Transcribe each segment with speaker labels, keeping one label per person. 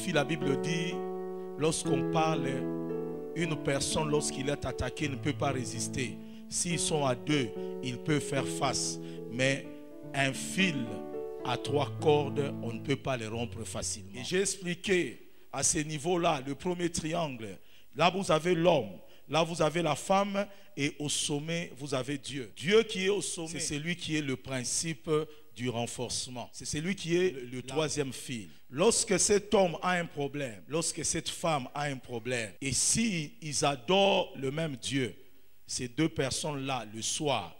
Speaker 1: signifie, la Bible dit, lorsqu'on parle, une personne, lorsqu'il est attaqué, ne peut pas résister. S'ils sont à deux, ils peuvent faire face. Mais un fil à 3 cordes, on ne peut pas les rompre facilement. Et j'ai expliqué à ce niveau-là, le premier triangle. Là, vous avez l'homme. Là, vous avez la femme. Et au sommet, vous avez Dieu. Dieu qui est au sommet, c'est celui qui est le principe du renforcement. C'est celui qui est le troisième fil. Lorsque cet homme a un problème, lorsque cette femme a un problème, et si ils adorent le même Dieu, ces deux personnes-là, le soir,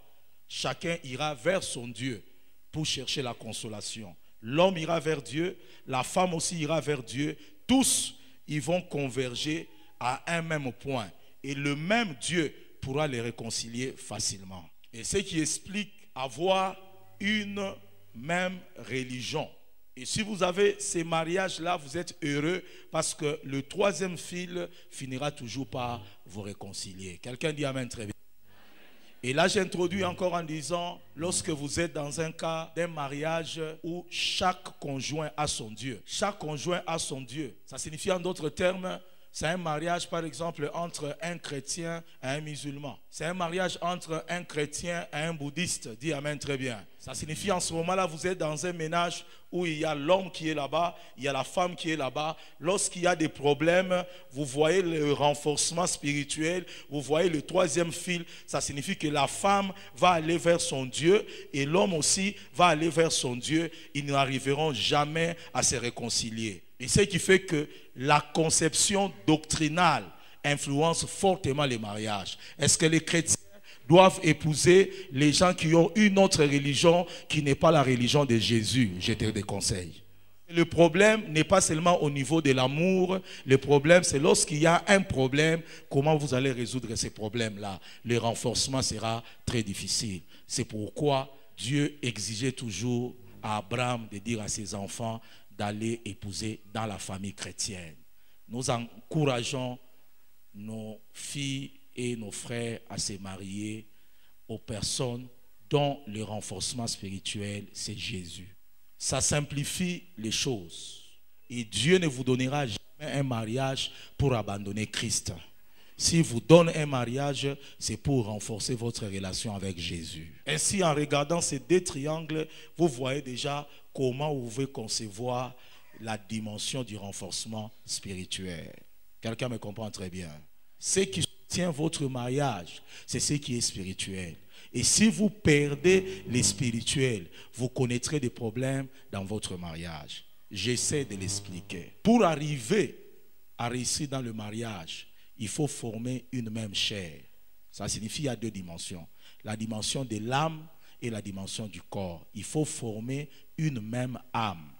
Speaker 1: chacun ira vers son Dieu pour chercher la consolation. L'homme ira vers Dieu, la femme aussi ira vers Dieu. Tous, ils vont converger à un même point. Et le même Dieu pourra les réconcilier facilement. Et ce qui explique avoir une même religion. Et si vous avez ces mariages-là, vous êtes heureux parce que le troisième fil finira toujours par vous réconcilier. Quelqu'un dit amen très bien. Et là, j'introduis encore en disant, lorsque vous êtes dans un cas d'un mariage où chaque conjoint a son Dieu. Chaque conjoint a son Dieu. Ça signifie en d'autres termes, c'est un mariage par exemple entre un chrétien et un musulman. C'est un mariage entre un chrétien et un bouddhiste. Dis amen très bien. Ça signifie en ce moment-là, vous êtes dans un ménage où il y a l'homme qui est là-bas, il y a la femme qui est là-bas. Lorsqu'il y a des problèmes, vous voyez le renforcement spirituel, vous voyez le troisième fil. Ça signifie que la femme va aller vers son Dieu et l'homme aussi va aller vers son Dieu. Ils n'arriveront jamais à se réconcilier. Et ce qui fait que la conception doctrinale influence fortement les mariages. Est-ce que les chrétiens doivent épouser les gens qui ont une autre religion qui n'est pas la religion de Jésus? Je te déconseille. Le problème n'est pas seulement au niveau de l'amour. Le problème, c'est lorsqu'il y a un problème, comment vous allez résoudre ces problèmes-là? Le renforcement sera très difficile. C'est pourquoi Dieu exigeait toujours à Abraham de dire à ses enfants d'aller épouser dans la famille chrétienne. Nous encourageons nos filles et nos frères à se marier aux personnes dont le renforcement spirituel, c'est Jésus. Ça simplifie les choses. Et Dieu ne vous donnera jamais un mariage pour abandonner Christ. S'il vous donne un mariage, c'est pour renforcer votre relation avec Jésus. Ainsi, en regardant ces deux triangles, vous voyez déjà comment vous pouvez concevoir la dimension du renforcement spirituel. Quelqu'un me comprend très bien. Ce qui soutient votre mariage, c'est ce qui est spirituel. Et si vous perdez les spirituels, vous connaîtrez des problèmes dans votre mariage. J'essaie de l'expliquer. Pour arriver à réussir dans le mariage, il faut former une même chair. Ça signifie qu'il y a deux dimensions. La dimension de l'âme et la dimension du corps. Il faut former une même âme.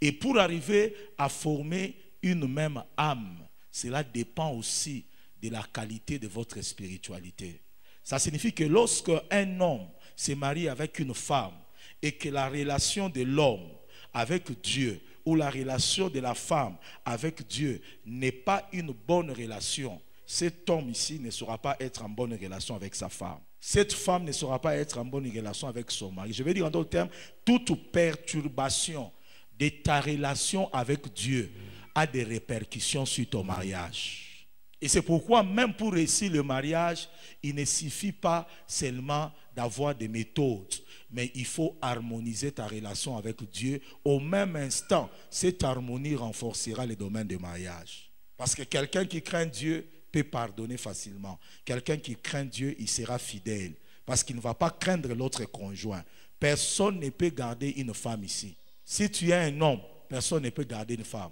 Speaker 1: Et pour arriver à former une même âme, cela dépend aussi de la qualité de votre spiritualité. Ça signifie que lorsque un homme se marie avec une femme et que la relation de l'homme avec Dieu ou la relation de la femme avec Dieu n'est pas une bonne relation, cet homme ici ne saura pas être en bonne relation avec sa femme. Cette femme ne saura pas être en bonne relation avec son mari. Je vais dire en d'autres termes, toute perturbation de ta relation avec Dieu a des répercussions sur ton mariage. Et c'est pourquoi même pour réussir le mariage, il ne suffit pas seulement d'avoir des méthodes, mais il faut harmoniser ta relation avec Dieu. Au même instant, cette harmonie renforcera les domaines de mariage. Parce que quelqu'un qui craint Dieu peut pardonner facilement. Quelqu'un qui craint Dieu, il sera fidèle. Parce qu'il ne va pas craindre l'autre conjoint. Personne ne peut garder une femme ici. Si tu es un homme, personne ne peut garder une femme.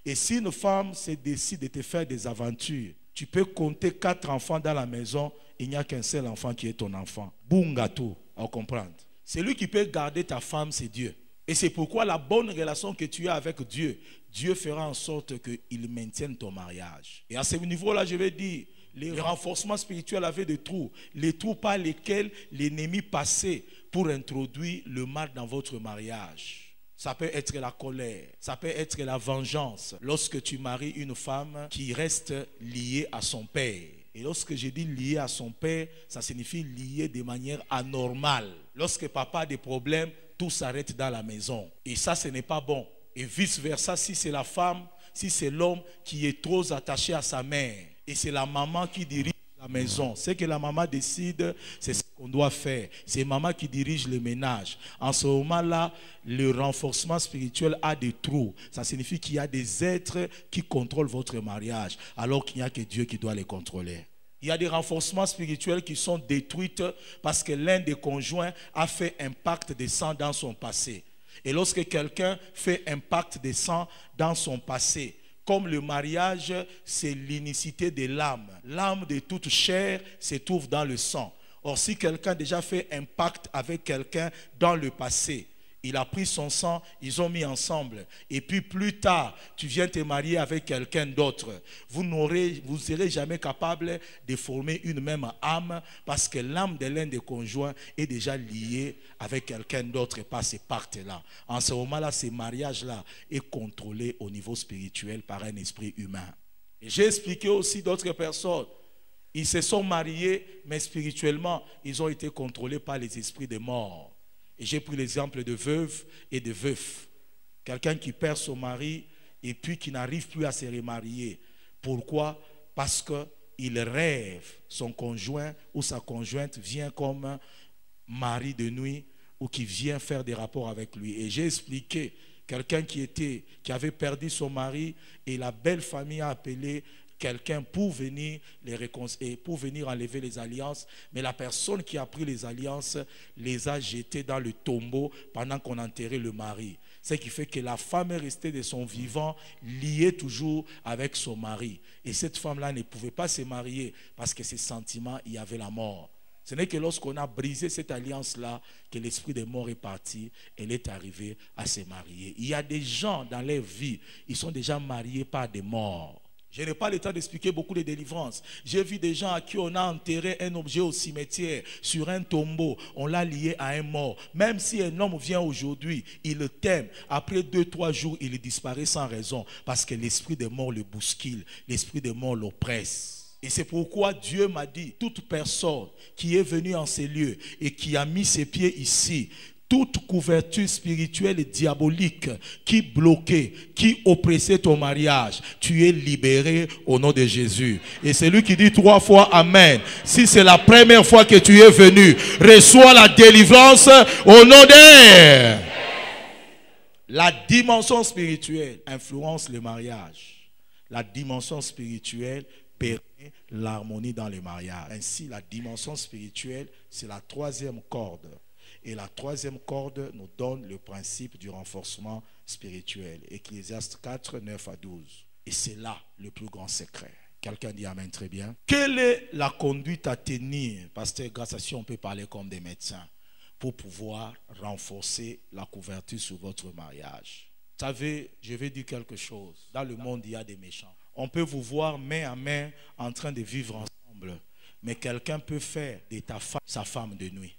Speaker 1: Et si une femme se décide de te faire des aventures, tu peux compter 4 enfants dans la maison, il n'y a qu'un seul enfant qui est ton enfant. Bungato, à comprendre. Celui qui peut garder ta femme, c'est Dieu. Et c'est pourquoi la bonne relation que tu as avec Dieu, Dieu fera en sorte qu'il maintienne ton mariage. Et à ce niveau-là, je vais dire, le renforcement spirituel avait des trous. Les trous par lesquels l'ennemi passait pour introduire le mal dans votre mariage. Ça peut être la colère, ça peut être la vengeance. Lorsque tu maries une femme qui reste liée à son père. Et lorsque je dis liée à son père, ça signifie liée de manière anormale. Lorsque papa a des problèmes, tout s'arrête dans la maison. Et ça, ce n'est pas bon. Et vice-versa, si c'est la femme, si c'est l'homme qui est trop attaché à sa mère. Et c'est la maman qui dirige la maison. Ce que la maman décide, c'est ce qu'on doit faire. C'est maman qui dirige le ménage. En ce moment-là, le renforcement spirituel a des trous. Ça signifie qu'il y a des êtres qui contrôlent votre mariage, alors qu'il n'y a que Dieu qui doit les contrôler. Il y a des renforcements spirituels qui sont détruits parce que l'un des conjoints a fait un pacte de sang dans son passé. Et lorsque quelqu'un fait un pacte de sang dans son passé, comme le mariage, c'est l'unicité de l'âme. L'âme de toute chair se trouve dans le sang. Or, si quelqu'un a déjà fait un pacte avec quelqu'un dans le passé, il a pris son sang, ils ont mis ensemble. Et puis plus tard, tu viens te marier avec quelqu'un d'autre. Vous ne serez jamais capable de former une même âme parce que l'âme de l'un des conjoints est déjà liée avec quelqu'un d'autre par ces pactes-là. En ce moment-là, ce mariage-là est contrôlé au niveau spirituel par un esprit humain. Et j'ai expliqué aussi d'autres personnes. Ils se sont mariés, mais spirituellement, ils ont été contrôlés par les esprits des morts. Et j'ai pris l'exemple de veuves et de veufs. Quelqu'un qui perd son mari et puis qui n'arrive plus à se remarier. Pourquoi? Parce qu'il rêve, son conjoint ou sa conjointe vient comme mari de nuit ou qui vient faire des rapports avec lui. Et j'ai expliqué, quelqu'un qui avait perdu son mari et la belle famille a appelé quelqu'un pour venir les réconcilier, pour venir enlever les alliances, mais la personne qui a pris les alliances les a jetées dans le tombeau pendant qu'on enterrait le mari. Ce qui fait que la femme est restée de son vivant liée toujours avec son mari. Et cette femme-là ne pouvait pas se marier parce que ses sentiments, il y avait la mort. Ce n'est que lorsqu'on a brisé cette alliance-là que l'esprit des morts est parti, elle est arrivée à se marier. Il y a des gens dans leur vie, ils sont déjà mariés par des morts. Je n'ai pas le temps d'expliquer beaucoup de délivrances. J'ai vu des gens à qui on a enterré un objet au cimetière, sur un tombeau. On l'a lié à un mort. Même si un homme vient aujourd'hui, il le t'aime. Après 2-3 jours, il disparaît sans raison. Parce que l'esprit des morts le bouscule. L'esprit des morts l'oppresse. Et c'est pourquoi Dieu m'a dit, toute personne qui est venue en ces lieux et qui a mis ses pieds ici, toute couverture spirituelle et diabolique qui bloquait, qui oppressait ton mariage, tu es libéré au nom de Jésus. Et c'est lui qui dit 3 fois Amen. Si c'est la première fois que tu es venu, reçois la délivrance au nom de... La dimension spirituelle influence le mariage. La dimension spirituelle permet l'harmonie dans le mariage. Ainsi, la dimension spirituelle, c'est la 3e corde. Et la 3e corde nous donne le principe du renforcement spirituel. Ecclésiaste 4, 9 à 12. Et c'est là le plus grand secret. Quelqu'un dit Amen, très bien. Quelle est la conduite à tenir, pasteur, grâce à si on peut parler comme des médecins, pour pouvoir renforcer la couverture sur votre mariage? Vous savez, je vais dire quelque chose. Dans le monde, il y a des méchants. On peut vous voir main à main en train de vivre ensemble. Mais quelqu'un peut faire de ta femme sa femme de nuit.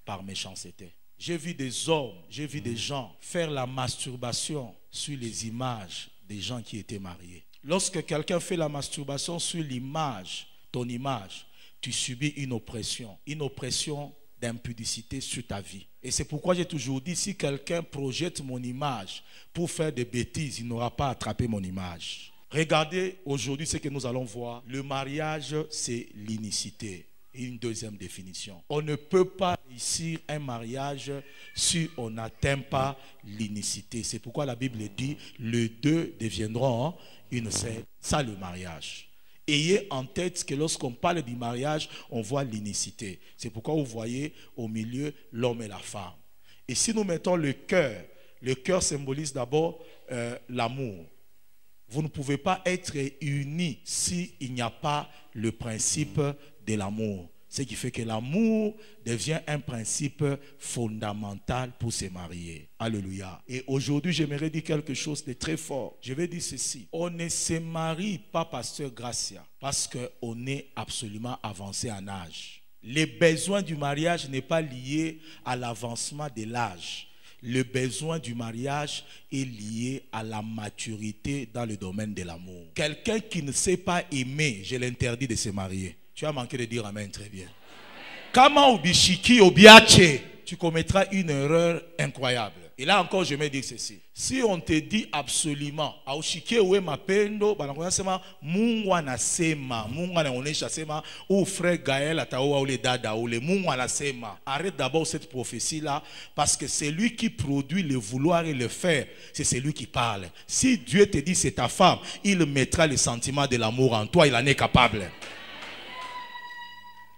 Speaker 1: Par méchanceté. J'ai vu des hommes, j'ai vu des gens faire la masturbation sur les images des gens qui étaient mariés. Lorsque quelqu'un fait la masturbation sur l'image, ton image, tu subis une oppression d'impudicité sur ta vie. Et c'est pourquoi j'ai toujours dit, si quelqu'un projette mon image pour faire des bêtises, il n'aura pas attrapé mon image. Regardez aujourd'hui ce que nous allons voir. Le mariage, c'est l'inicité. Une deuxième définition. On ne peut pas réussir un mariage si on n'atteint pas l'inicité. C'est pourquoi la Bible dit, les deux deviendront une seule. Ça, le mariage. Ayez en tête que lorsqu'on parle du mariage, on voit l'inicité. C'est pourquoi vous voyez au milieu l'homme et la femme. Et si nous mettons le cœur symbolise d'abord l'amour. Vous ne pouvez pas être unis s'il n'y a pas le principe de l'amour. Ce qui fait que l'amour devient un principe fondamental pour se marier. Alléluia. Et aujourd'hui, j'aimerais dire quelque chose de très fort. Je vais dire ceci. On ne se marie pas, pasteur Gracia, parce qu'on est absolument avancé en âge. Les besoins du mariage n'est pas lié à l'avancement de l'âge. Le besoin du mariage est lié à la maturité dans le domaine de l'amour. Quelqu'un qui ne sait pas aimer, je l'interdis de se marier. Tu as manqué de dire Amen, très bien. Kama ubishiki obiache, tu commettras une erreur incroyable. Et là encore, je vais dire ceci. Si on te dit absolument, ou frère Gaël, arrête d'abord cette prophétie-là, parce que c'est lui qui produit le vouloir et le faire. C'est celui qui parle. Si Dieu te dit c'est ta femme, il mettra le sentiment de l'amour en toi, il en est capable.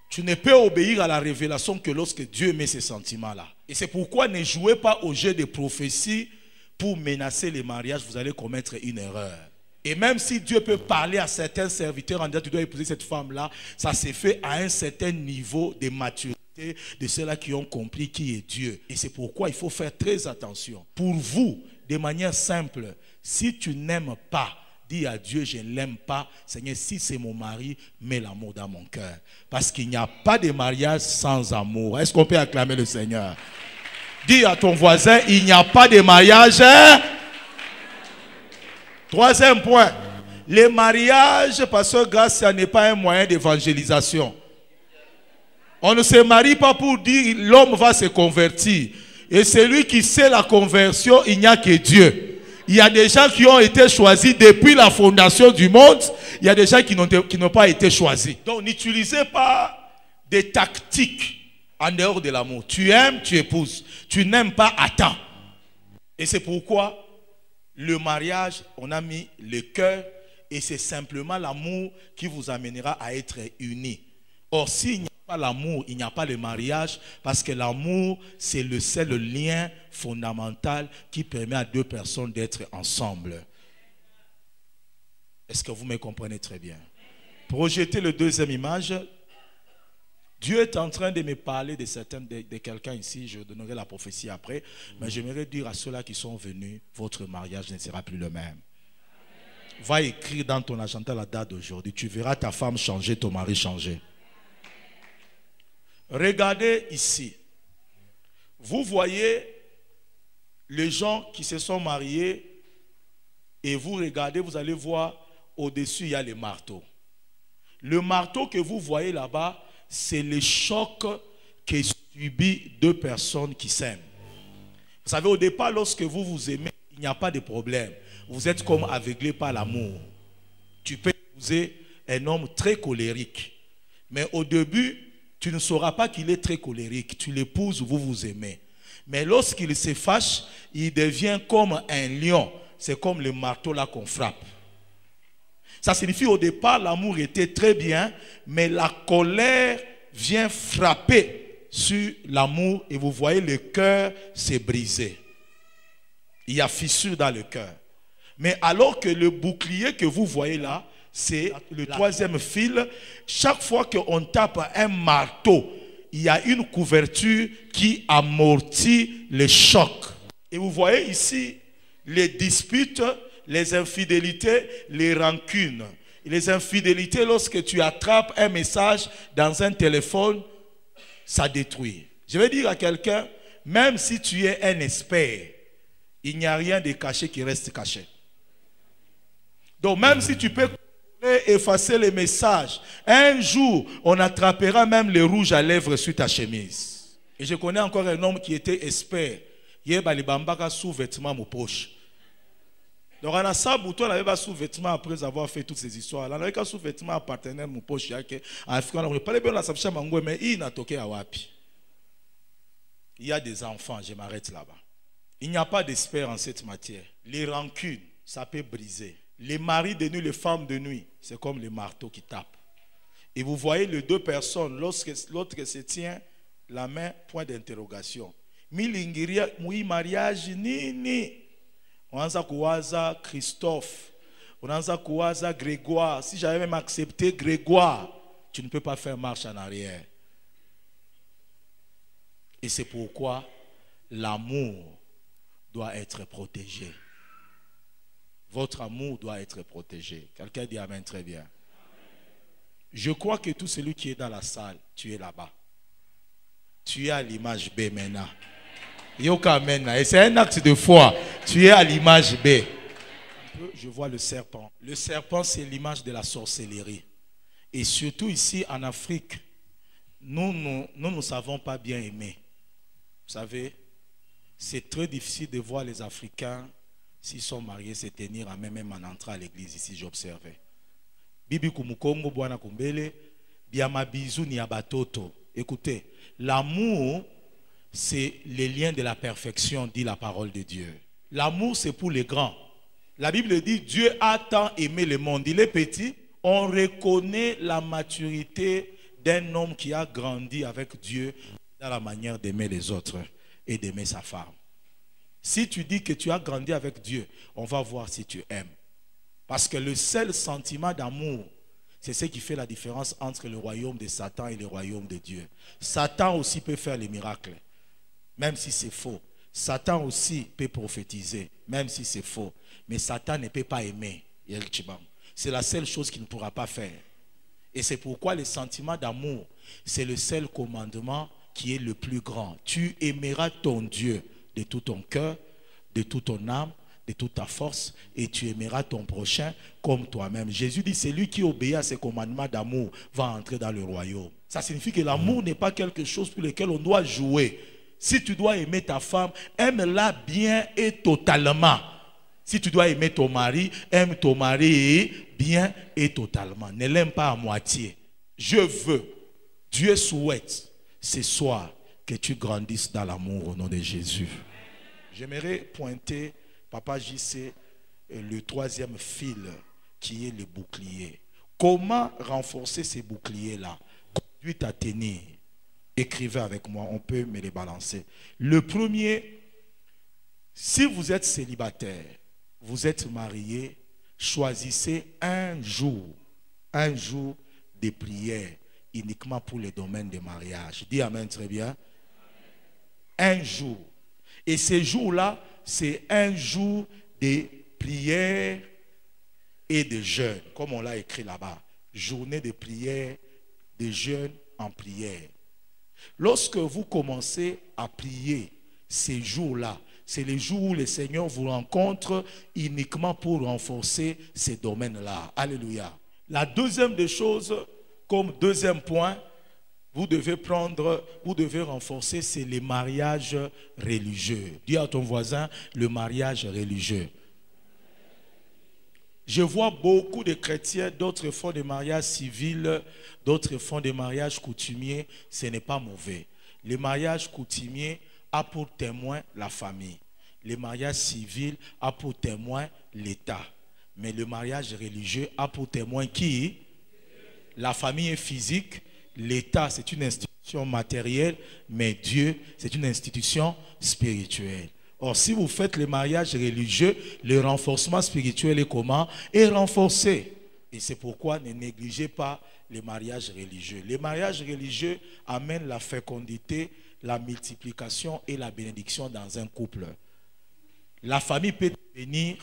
Speaker 1: Tu ne peux obéir à la révélation que lorsque Dieu met ces sentiments-là. Et c'est pourquoi ne jouez pas au jeu de prophétie pour menacer les mariages, vous allez commettre une erreur. Et même si Dieu peut parler à certains serviteurs en disant tu dois épouser cette femme-là, ça se fait à un certain niveau de maturité de ceux-là qui ont compris qui est Dieu. Et c'est pourquoi il faut faire très attention. Pour vous, de manière simple, si tu n'aimes pas, dis à Dieu, je ne l'aime pas. Seigneur, si c'est mon mari, mets l'amour dans mon cœur. Parce qu'il n'y a pas de mariage sans amour. Est-ce qu'on peut acclamer le Seigneur? Dis à ton voisin, il n'y a pas de mariage. Troisième point. Les mariages, pasteur Grace, ce n'est pas un moyen d'évangélisation. On ne se marie pas pour dire l'homme va se convertir. Et celui qui sait la conversion, il n'y a que Dieu. Il y a des gens qui ont été choisis depuis la fondation du monde. Il y a des gens qui n'ont pas été choisis. Donc n'utilisez pas des tactiques en dehors de l'amour. Tu aimes, tu épouses. Tu n'aimes pas, attends. Et c'est pourquoi le mariage, on a mis le cœur. Et c'est simplement l'amour qui vous amènera à être unis. Or, s'il n'y a pas l'amour, il n'y a pas le mariage, parce que l'amour, c'est le seul lien fondamental qui permet à deux personnes d'être ensemble. Est-ce que vous me comprenez très bien? Projetez la deuxième image. Dieu est en train de me parler de quelqu'un ici. Je donnerai la prophétie après. Mais j'aimerais dire à ceux-là qui sont venus, votre mariage ne sera plus le même. Va écrire dans ton agenda la date d'aujourd'hui. Tu verras ta femme changer, ton mari changer. Regardez ici. Vous voyez les gens qui se sont mariés et vous regardez, vous allez voir au-dessus, il y a le marteau. Le marteau que vous voyez là-bas, c'est le choc que subit deux personnes qui s'aiment. Vous savez, au départ, lorsque vous vous aimez, il n'y a pas de problème. Vous êtes comme aveuglé par l'amour. Tu peux épouser un homme très colérique. Mais au début, tu ne sauras pas qu'il est très colérique. Tu l'épouses, vous vous aimez. Mais lorsqu'il se fâche, il devient comme un lion. C'est comme le marteau là qu'on frappe. Ça signifie au départ, l'amour était très bien, mais la colère vient frapper sur l'amour et vous voyez le cœur s'est brisé. Il y a fissure dans le cœur. Mais alors que le bouclier que vous voyez là, c'est le troisième fil. Chaque fois qu'on tape un marteau, il y a une couverture qui amortit le choc. Et vous voyez ici les disputes, les infidélités, les rancunes. Et les infidélités, lorsque tu attrapes un message dans un téléphone, ça détruit. Je vais dire à quelqu'un, même si tu es un expert, il n'y a rien de caché qui reste caché. Donc même si tu peux effacer les messages, un jour, on attrapera même le rouge à lèvres sur ta chemise. Et je connais encore un homme qui était expert. Il y a sous-vêtements mon poche. Donc on a ça, on avait pas sous-vêtements après avoir fait toutes ces histoires. On avait un sous-vêtement appartenant à mon poche. Mais il n'a toqué à Wapi. Il y a des enfants, je m'arrête là-bas. Il n'y a pas d'espère en cette matière. Les rancunes, ça peut briser. Les maris de nuit, les femmes de nuit, c'est comme les marteaux qui tapent. Et vous voyez les deux personnes, lorsque l'autre se tient la main, point d'interrogation. Milingiria, oui, mariage, ni. On a kuwaza Christophe, on a kuwaza Grégoire. Si j'avais même accepté Grégoire, tu ne peux pas faire marche en arrière. Et c'est pourquoi l'amour doit être protégé. Votre amour doit être protégé. Quelqu'un dit amen, très bien. Je crois que tout celui qui est dans la salle, tu es là-bas. Tu es à l'image B maintenant. Et c'est un acte de foi. Tu es à l'image B. Je vois le serpent. Le serpent, c'est l'image de la sorcellerie. Et surtout ici en Afrique, nous ne savons pas bien aimer. Vous savez, C'est très difficile de voir les Africains, s'ils sont mariés, se tenir en main, même en entrant à l'église. Ici, j'observais. Bibi Kumukongo, Bwana Kumbele, Biama Bizou Niabatoto. Écoutez, l'amour, c'est les liens de la perfection, dit la parole de Dieu. L'amour, c'est pour les grands. La Bible dit, Dieu a tant aimé le monde. Il est petit. On reconnaît la maturité d'un homme qui a grandi avec Dieu dans la manière d'aimer les autres et d'aimer sa femme. Si tu dis que tu as grandi avec Dieu, on va voir si tu aimes. Parce que le seul sentiment d'amour, c'est ce qui fait la différence entre le royaume de Satan et le royaume de Dieu. Satan aussi peut faire les miracles, même si c'est faux. Satan aussi peut prophétiser, même si c'est faux. Mais Satan ne peut pas aimer. C'est la seule chose qu'il ne pourra pas faire. Et c'est pourquoi le sentiment d'amour, c'est le seul commandement qui est le plus grand. Tu aimeras ton Dieu de tout ton cœur, de toute ton âme, de toute ta force, et tu aimeras ton prochain comme toi-même. Jésus dit, celui qui obéit à ces commandements d'amour va entrer dans le royaume. Ça signifie que l'amour n'est pas quelque chose pour lequel on doit jouer. Si tu dois aimer ta femme, aime-la bien et totalement. Si tu dois aimer ton mari, aime ton mari bien et totalement. Ne l'aime pas à moitié. Je veux, Dieu souhaite ce soir que tu grandisses dans l'amour au nom de Jésus. J'aimerais pointer, Papa JC, le troisième fil qui est le bouclier. Comment renforcer ces boucliers-là? Conduite à tenir. Écrivez avec moi, on peut me les balancer. Le premier, si vous êtes célibataire, vous êtes marié, choisissez un jour de prière uniquement pour le domaine des mariages. Dis amen très bien. Un jour. Et ce jour-là, c'est un jour de prière et de jeûne, comme on l'a écrit là-bas. Journée de prière, de jeûne en prière. Lorsque vous commencez à prier ces jours-là, c'est les jours où le Seigneur vous rencontre uniquement pour renforcer ces domaines-là. Alléluia. La deuxième des choses, comme deuxième point, vous devez renforcer, c'est les mariages religieux. Dis à ton voisin, le mariage religieux. Je vois beaucoup de chrétiens, d'autres font des mariages civils, d'autres font des mariages coutumiers. Ce n'est pas mauvais. Les mariages coutumiers a pour témoin la famille. Le mariage civil a pour témoin l'État. Mais le mariage religieux a pour témoin qui? La famille est physique. L'État, c'est une institution matérielle. Mais Dieu, c'est une institution spirituelle. Or, si vous faites le mariage religieux, le renforcement spirituel est comment? Est renforcé. Et c'est pourquoi ne négligez pas les mariages religieux. Les mariages religieux amènent la fécondité, la multiplication et la bénédiction dans un couple. La famille peut te bénir,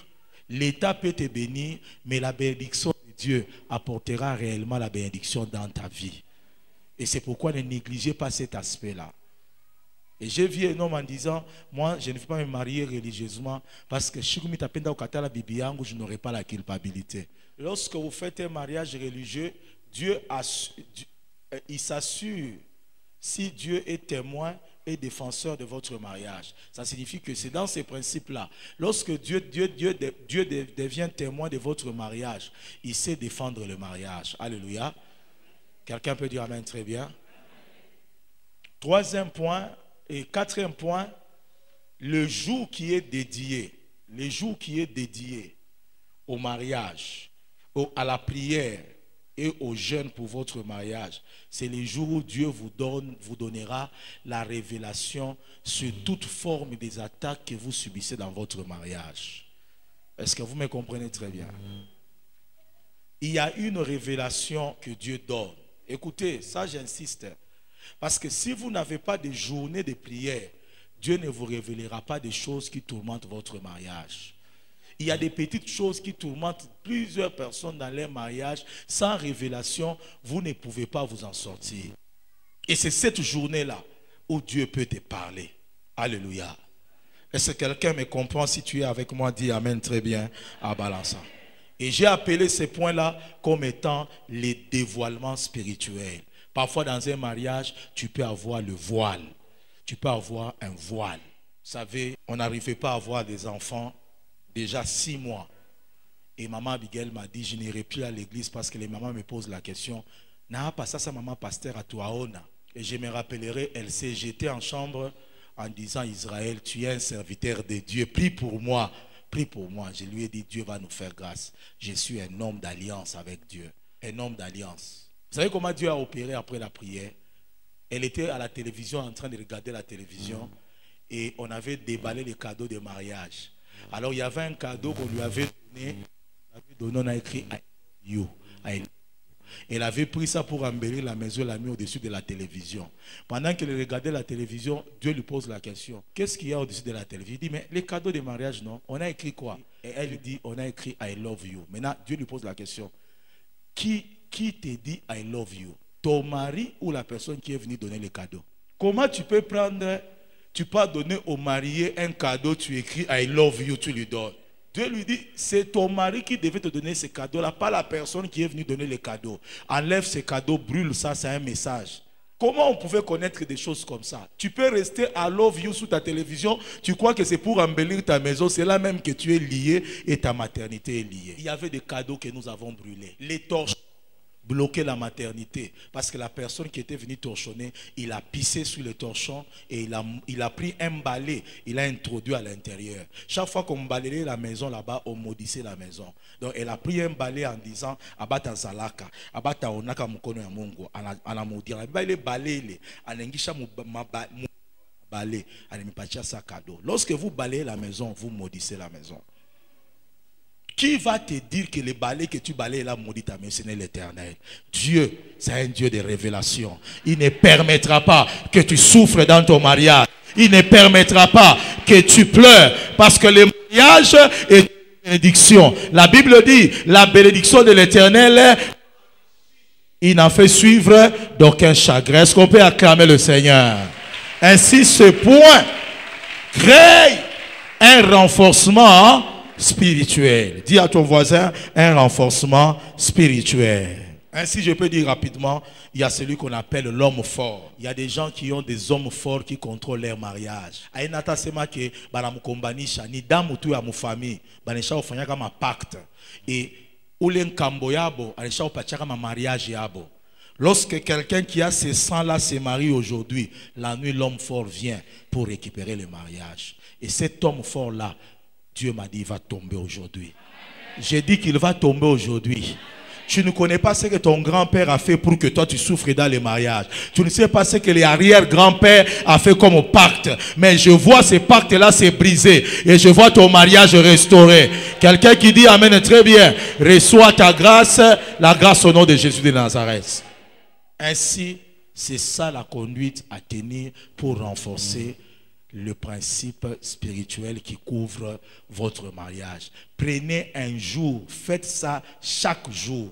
Speaker 1: l'État peut te bénir, mais la bénédiction de Dieu apportera réellement la bénédiction dans ta vie. Et c'est pourquoi ne négligez pas cet aspect-là. Et j'ai vu un homme en disant, moi je ne vais pas me marier religieusement parce que je n'aurai pas la culpabilité. Lorsque vous faites un mariage religieux, Dieu il s'assure si Dieu est témoin et défenseur de votre mariage. Ça signifie que c'est dans ces principes-là. Lorsque Dieu devient témoin de votre mariage, il sait défendre le mariage. Alléluia. Quelqu'un peut dire amen très bien. Troisième point et quatrième point, le jour qui est dédié au mariage, à la prière et au jeûne pour votre mariage, c'est les jours où Dieu vous donnera la révélation sur toute forme des attaques que vous subissez dans votre mariage. Est-ce que vous me comprenez très bien? Il y a une révélation que Dieu donne. Écoutez, ça j'insiste. Parce que si vous n'avez pas de journée de prière, Dieu ne vous révélera pas des choses qui tourmentent votre mariage. Il y a des petites choses qui tourmentent plusieurs personnes dans leur mariage. Sans révélation, vous ne pouvez pas vous en sortir. Et c'est cette journée-là où Dieu peut te parler. Alléluia. Est-ce que quelqu'un me comprend? Si tu es avec moi, dis amen très bien à balançant. Et j'ai appelé ces points-là comme étant les dévoilements spirituels. Parfois dans un mariage, tu peux avoir le voile. Tu peux avoir un voile. savez, on n'arrivait pas à avoir des enfants déjà 6 mois. Et maman Abigail m'a dit, je n'irai plus à l'église parce que les mamans me posent la question. N'a pas ça, sa maman pasteur à Touaona. Et je me rappellerai, elle s'est jetée en chambre en disant, Israël, tu es un serviteur de Dieu, prie pour moi. Prie pour moi. Je lui ai dit, Dieu va nous faire grâce. Je suis un homme d'alliance avec Dieu. Un homme d'alliance. Vous savez comment Dieu a opéré après la prière? Elle était à la télévision en train de regarder la télévision et on avait déballé les cadeaux de mariage. Alors il y avait un cadeau qu'on lui avait donné, on a écrit I love you. Elle avait pris ça pour embellir la maison, l'a mis au-dessus de la télévision. Pendant qu'elle regardait la télévision, Dieu lui pose la question, qu'est-ce qu'il y a au-dessus de la télévision? Il dit, mais les cadeaux de mariage, non? On a écrit quoi? Et elle dit, on a écrit I love you. Maintenant, Dieu lui pose la question, qui te dit I love you? Ton mari ou la personne qui est venue donner les cadeaux? Comment tu peux prendre, tu peux donner au marié un cadeau, tu écris I love you, tu lui donnes. Dieu lui dit, c'est ton mari qui devait te donner ces cadeaux-là, pas la personne qui est venue donner les cadeaux. Enlève ces cadeaux, brûle ça, c'est un message. Comment on pouvait connaître des choses comme ça? Tu peux rester I love you sous ta télévision, tu crois que c'est pour embellir ta maison, c'est là même que tu es lié et ta maternité est liée. Il y avait des cadeaux que nous avons brûlés. Les torches bloquaient la maternité parce que la personne qui était venue torchonner, il a pissé sur le torchon et il a pris un balai, il a introduit à l'intérieur. Chaque fois qu'on balayait la maison là-bas, on maudissait la maison. Donc elle a pris un balai en disant abata zalaka, abata onaka mukono ya Mungu, ana maudire. Il balayé, anengisha balai, anemipatia sa cadeau. Lorsque vous balayez la maison, vous maudissez la maison. Qui va te dire que le balai que tu balayes là maudit ta maison, c'est l'Éternel? Dieu, c'est un Dieu de révélation. Il ne permettra pas que tu souffres dans ton mariage. Il ne permettra pas que tu pleures. Parce que le mariage est une bénédiction. La Bible dit, la bénédiction de l'Éternel, il n'en fait suivre d'aucun chagrin. Est-ce qu'on peut acclamer le Seigneur? Ainsi, ce point crée un renforcement spirituel. Dis à ton voisin, un renforcement spirituel. Ainsi, je peux dire rapidement, il y a celui qu'on appelle l'homme fort. Il y a des gens qui ont des hommes forts qui contrôlent leur mariage. Aïnata sema ke banamukombanisha ni damu tu ya mufami, banesha ufanya kama pacte. Et ulen kambo yabo, anesha upatia kama mariage yabo. Lorsque quelqu'un qui a ces sangs-là se marie aujourd'hui, la nuit, l'homme fort vient pour récupérer le mariage. Et cet homme fort-là, Dieu m'a dit, il va tomber aujourd'hui. J'ai dit qu'il va tomber aujourd'hui. Tu ne connais pas ce que ton grand-père a fait pour que toi tu souffres dans le mariage. Tu ne sais pas ce que les arrière-grands-pères a fait comme pacte. Mais je vois ce pacte-là s'est brisé. Et je vois ton mariage restauré. Quelqu'un qui dit amen, très bien. Reçois ta grâce, la grâce au nom de Jésus de Nazareth. Ainsi, c'est ça la conduite à tenir pour renforcer le principe spirituel qui couvre votre mariage. Prenez un jour, faites ça chaque jour.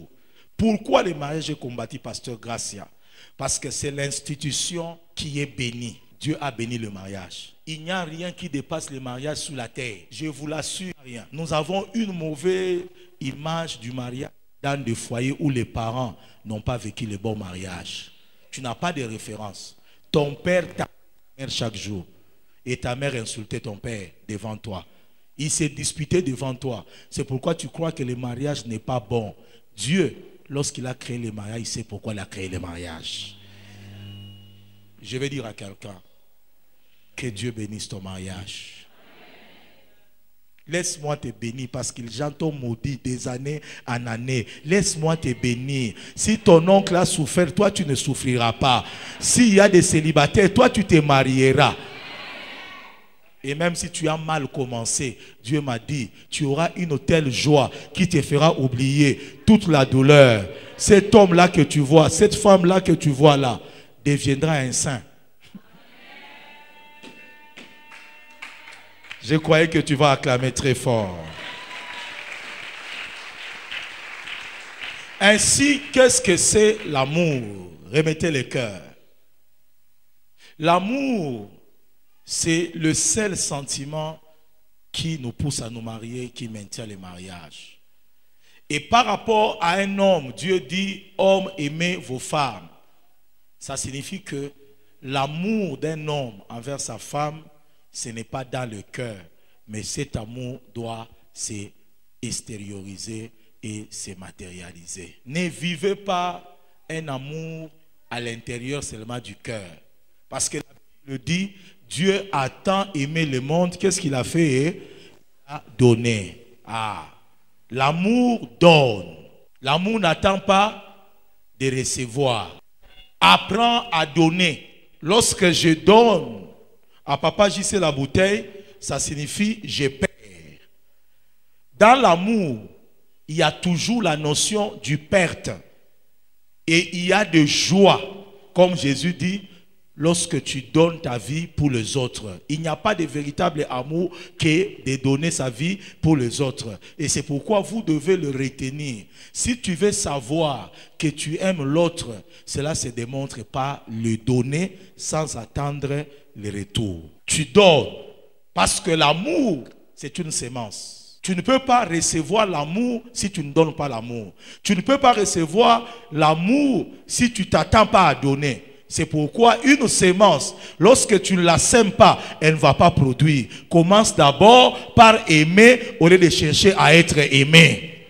Speaker 1: Pourquoi le mariage est combattu, pasteur Gracia? Parce que c'est l'institution qui est bénie. Dieu a béni le mariage. Il n'y a rien qui dépasse le mariage sur la terre. Je vous l'assure, rien. Nous avons une mauvaise image du mariage dans des foyers où les parents n'ont pas vécu le bon mariage. Tu n'as pas de référence. Ton père t'a chaque jour. Et ta mère insultait ton père devant toi. Il s'est disputé devant toi. C'est pourquoi tu crois que le mariage n'est pas bon. Dieu, lorsqu'il a créé le mariage, il sait pourquoi il a créé le mariage. Je vais dire à quelqu'un, que Dieu bénisse ton mariage. Laisse-moi te bénir parce qu'ils j'entends maudit des années en années. Laisse-moi te bénir. Si ton oncle a souffert, toi tu ne souffriras pas. S'il y a des célibataires, toi tu te marieras. Et même si tu as mal commencé, Dieu m'a dit, tu auras une telle joie qui te fera oublier toute la douleur. Cet homme-là que tu vois, cette femme-là que tu vois là, deviendra un saint. Je croyais que tu vas acclamer très fort. Ainsi, qu'est-ce que c'est l'amour? Remettez le cœur. L'amour, c'est le seul sentiment qui nous pousse à nous marier, qui maintient le mariage. Et par rapport à un homme, Dieu dit, hommes, aimez vos femmes. Ça signifie que l'amour d'un homme envers sa femme, ce n'est pas dans le cœur, mais cet amour doit s'extérioriser et se matérialiser. Ne vivez pas un amour à l'intérieur seulement du cœur. Parce que la Bible dit, Dieu a tant aimé le monde, qu'est-ce qu'il a fait? Il a donné. Ah, l'amour donne. L'amour n'attend pas de recevoir. Apprends à donner. Lorsque je donne à Papa JC la bouteille, ça signifie je perds. Dans l'amour, il y a toujours la notion du perte. Et il y a de joie. Comme Jésus dit, lorsque tu donnes ta vie pour les autres. Il n'y a pas de véritable amour que de donner sa vie pour les autres. Et c'est pourquoi vous devez le retenir. Si tu veux savoir que tu aimes l'autre, cela se démontre par le donner sans attendre le retour. Tu donnes parce que l'amour, c'est une sémence. Tu ne peux pas recevoir l'amour si tu ne donnes pas l'amour. Tu ne peux pas recevoir l'amour si tu ne t'attends pas à donner. C'est pourquoi une sémence, lorsque tu ne la sèmes pas, elle ne va pas produire. Commence d'abord par aimer au lieu de chercher à être aimé.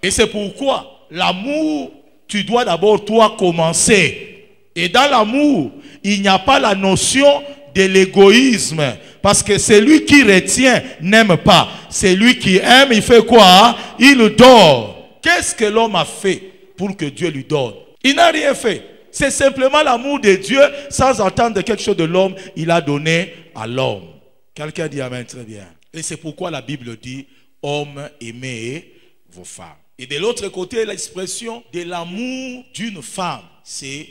Speaker 1: Et c'est pourquoi l'amour, tu dois d'abord toi commencer. Et dans l'amour, il n'y a pas la notion de l'égoïsme. Parce que celui qui retient n'aime pas. Celui qui aime, il fait quoi? Il donne. Qu'est-ce que l'homme a fait pour que Dieu lui donne? Il n'a rien fait. C'est simplement l'amour de Dieu, sans attendre quelque chose de l'homme, il a donné à l'homme. Quelqu'un dit amen, très bien. Et c'est pourquoi la Bible dit, hommes, aimez vos femmes. Et de l'autre côté, l'expression de l'amour d'une femme, c'est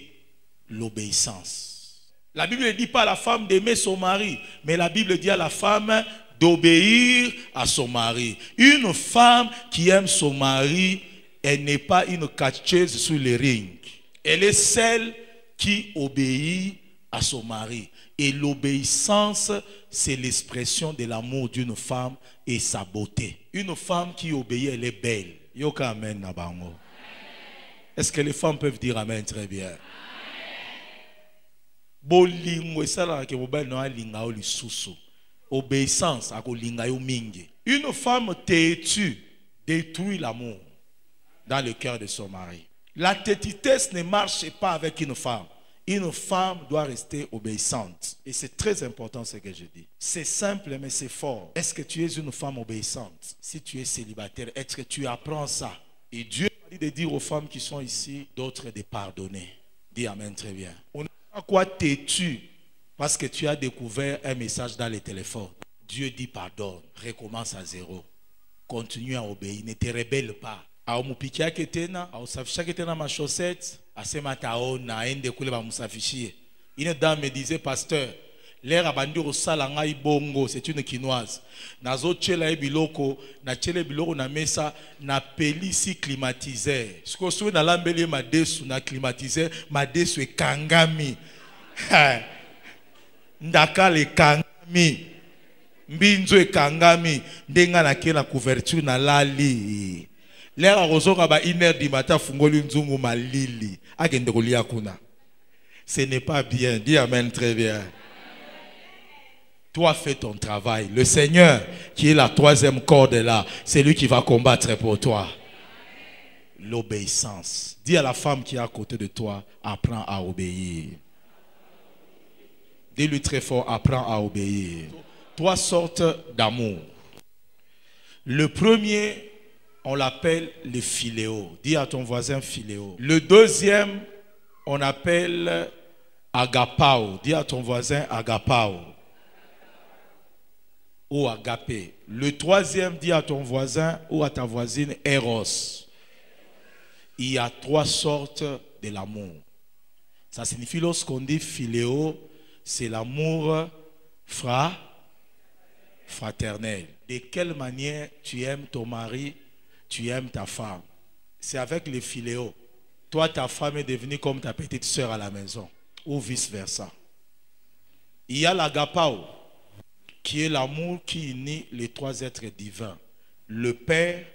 Speaker 1: l'obéissance. La Bible ne dit pas à la femme d'aimer son mari, mais la Bible dit à la femme d'obéir à son mari. Une femme qui aime son mari, elle n'est pas une catcheuse sur le ring. Elle est celle qui obéit à son mari. Et l'obéissance, c'est l'expression de l'amour d'une femme et sa beauté. Une femme qui obéit, elle est belle. Yoka amen nabango. Est-ce que les femmes peuvent dire amen très bien? Obéissance à une femme têtue détruit l'amour dans le cœur de son mari. La têtitesse ne marche pas avec une femme. Une femme doit rester obéissante. Et c'est très important ce que je dis. C'est simple mais c'est fort. Est-ce que tu es une femme obéissante? Si tu es célibataire, est-ce que tu apprends ça? Et Dieu a dit de dire aux femmes qui sont ici, d'autres de pardonner. Dis amen très bien. On n'a pas quoi têtu parce que tu as découvert un message dans le téléphone. Dieu dit pardonne, recommence à zéro. Continue à obéir, ne te rebelle pas. Aumupikia ketena, ausafisha ketena ma chaussette, asema taona ende kule ba musafishie. Une dame me disait pasteur, l'air abandi osala ngai bongo, c'est une quinoise. Nazo chela e biloko, na chele biloko na mesa na pelisi climatiseur. Siko souwe na lambeli madesu na climatiseur, madesu e kangami. Ndaka le kangami. Mbinzo e kangami, ndenga na ke na couverture na lali. L'air à rosoka ba 1h du matin fungoli nzungu malili agende kolia kuna. Ce n'est pas bien. Dis amen très bien. Toi fais ton travail. Le Seigneur qui est la troisième corde là, c'est lui qui va combattre pour toi. L'obéissance. Dis à la femme qui est à côté de toi, apprends à obéir. Dis-lui très fort, apprends à obéir. Trois sortes d'amour. Le premier, on l'appelle le philéo. Dis à ton voisin philéo. Le deuxième, on appelle agapao. Dis à ton voisin agapao. Ou agapé. Le troisième, dis à ton voisin ou à ta voisine eros. Il y a trois sortes de l'amour. Ça signifie lorsqu'on dit philéo, c'est l'amour fraternel. De quelle manière tu aimes ton mari, tu aimes ta femme. C'est avec le philéo. Toi, ta femme est devenue comme ta petite sœur à la maison. Ou vice-versa. Il y a l'agapao, qui est l'amour qui unit les trois êtres divins. Le Père,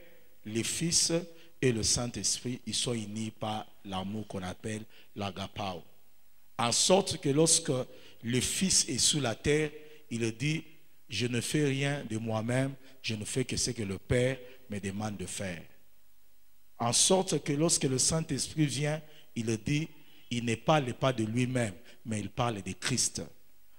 Speaker 1: le Fils et le Saint-Esprit, ils sont unis par l'amour qu'on appelle l'agapao. En sorte que lorsque le Fils est sur la terre, il dit, je ne fais rien de moi-même, je ne fais que ce que le Père me demande de faire. En sorte que lorsque le Saint-Esprit vient, il dit, il ne parle pas de lui-même, mais il parle de Christ.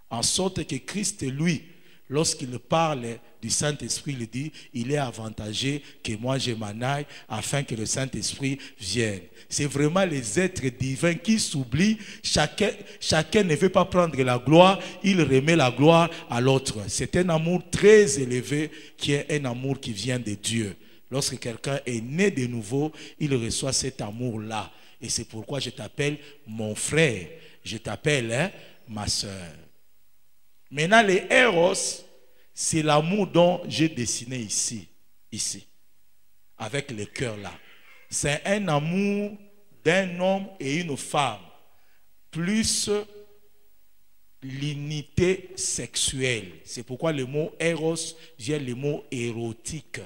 Speaker 1: En sorte que Christ, lui, lorsqu'il parle du Saint-Esprit, il dit, il est avantagé que moi je m'en aille afin que le Saint-Esprit vienne. C'est vraiment les êtres divins qui s'oublient. Chacun ne veut pas prendre la gloire, il remet la gloire à l'autre. C'est un amour très élevé qui est un amour qui vient de Dieu. Lorsque quelqu'un est né de nouveau, il reçoit cet amour-là. Et c'est pourquoi je t'appelle mon frère, je t'appelle ma soeur. Maintenant, les Eros, c'est l'amour dont j'ai dessiné ici, avec le cœur là. C'est un amour d'un homme et une femme, plus l'unité sexuelle. C'est pourquoi le mot Eros vient le mot érotique.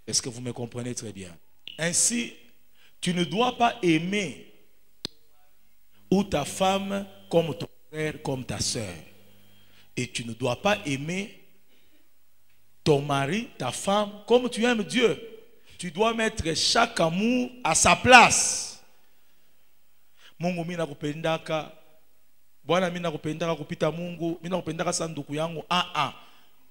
Speaker 1: Est-ce que vous me comprenez très bien? Ainsi, tu ne dois pas aimer ou ta femme comme ton frère, comme ta soeur. Et tu ne dois pas aimer ton mari, ta femme, comme tu aimes Dieu. Tu dois mettre chaque amour à sa place. Mungu mina kupendaka, Bwana mina kupendaka kupita Mungu, mina kupendaka sanduku yangu.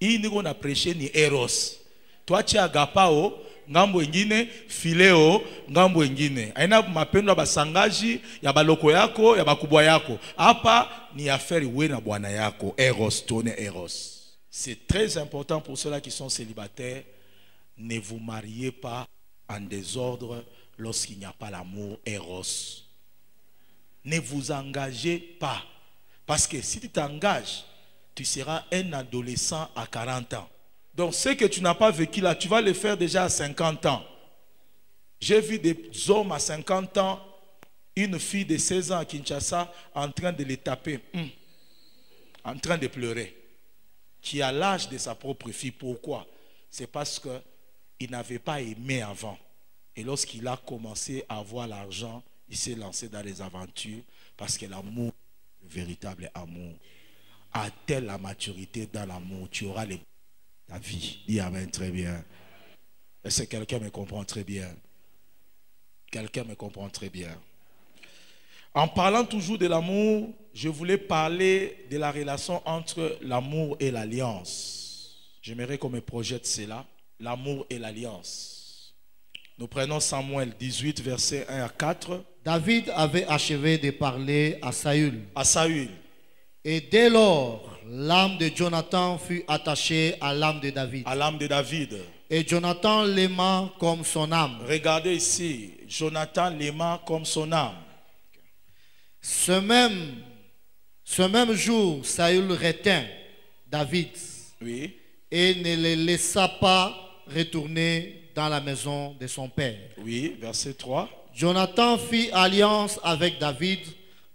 Speaker 1: Hii niko na prêcher ni Eros. Tuache agapao, ngambo ingine, fileo, ngambo ingine. Aina mapendo ya basangaji, ya baloko yako, ya bakubwa yako. Hapa ni affaire we na bwana yako. Eros, tone Eros. C'est très important pour ceux-là qui sont célibataires. Ne vous mariez pas en désordre lorsqu'il n'y a pas l'amour Eros. Ne vous engagez pas. Parce que si tu t'engages, tu seras un adolescent à 40 ans. Donc ce que tu n'as pas vécu là, tu vas le faire déjà à 50 ans. J'ai vu des hommes à 50 ans, une fille de 16 ans à Kinshasa en train de les taper, en train de pleurer, qui a l'âge de sa propre fille. Pourquoi? C'est parce qu'il n'avait pas aimé avant. Et lorsqu'il a commencé à avoir l'argent, il s'est lancé dans les aventures parce que l'amour, le véritable amour, a-t-elle la maturité dans l'amour, tu auras ta vie. Dis amen très bien. Est-ce que quelqu'un me comprend très bien? Quelqu'un me comprend très bien. En parlant toujours de l'amour, je voulais parler de la relation entre l'amour et l'alliance. J'aimerais qu'on me projette cela. L'amour et l'alliance. Nous prenons Samuel 18, versets 1 à 4.
Speaker 2: David avait achevé de parler à Saül.
Speaker 1: À Saül.
Speaker 2: Et dès lors, l'âme de Jonathan fut attachée à l'âme de David.
Speaker 1: À l'âme de David.
Speaker 2: Et Jonathan l'aima comme son âme.
Speaker 1: Regardez ici, Jonathan l'aima comme son âme.
Speaker 2: Ce même jour, Saül retint David,
Speaker 1: oui,
Speaker 2: et ne le laissa pas retourner dans la maison de son père.
Speaker 1: Oui, verset 3.
Speaker 2: Jonathan fit alliance avec David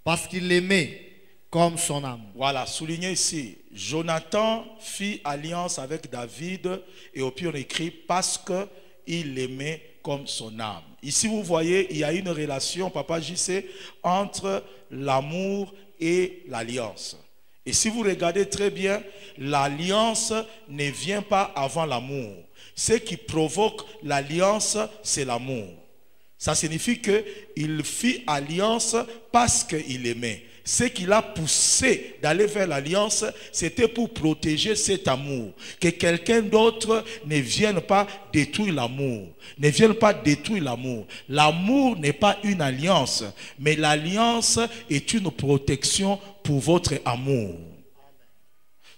Speaker 2: parce qu'il l'aimait comme son âme.
Speaker 1: Voilà, soulignez ici. Jonathan fit alliance avec David et au pire on écrit parce qu'il l'aimait comme son âme. Ici vous voyez, il y a une relation, Papa JC, entre l'amour et l'alliance. Et si vous regardez très bien, l'alliance ne vient pas avant l'amour. Ce qui provoque l'alliance, c'est l'amour. Ça signifie qu'il fit alliance parce qu'il aimait. Ce qui l'a poussé d'aller vers l'alliance, c'était pour protéger cet amour. Que quelqu'un d'autre ne vienne pas détruire l'amour. Ne vienne pas détruire l'amour. L'amour n'est pas une alliance, mais l'alliance est une protection pour votre amour.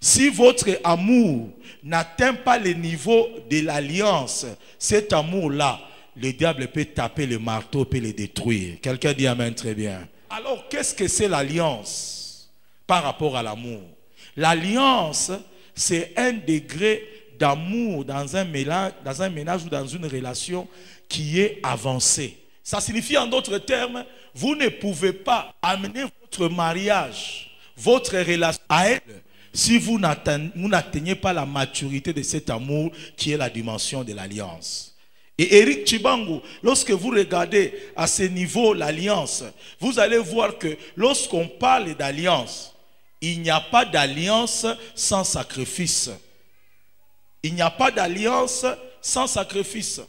Speaker 1: Si votre amour n'atteint pas le niveau de l'alliance, cet amour-là, le diable peut taper le marteau, peut le détruire. Quelqu'un dit amen très bien. Alors, qu'est-ce que c'est l'alliance par rapport à l'amour? L'alliance, c'est un degré d'amour dans un ménage ou dans une relation qui est avancé. Ça signifie en d'autres termes, vous ne pouvez pas amener votre mariage, votre relation à elle, si vous n'atteignez pas la maturité de cet amour qui est la dimension de l'alliance. Et Eric Chibangu, lorsque vous regardez à ce niveau l'alliance, vous allez voir que lorsqu'on parle d'alliance, il n'y a pas d'alliance sans sacrifice. Il n'y a pas d'alliance sans sacrifice.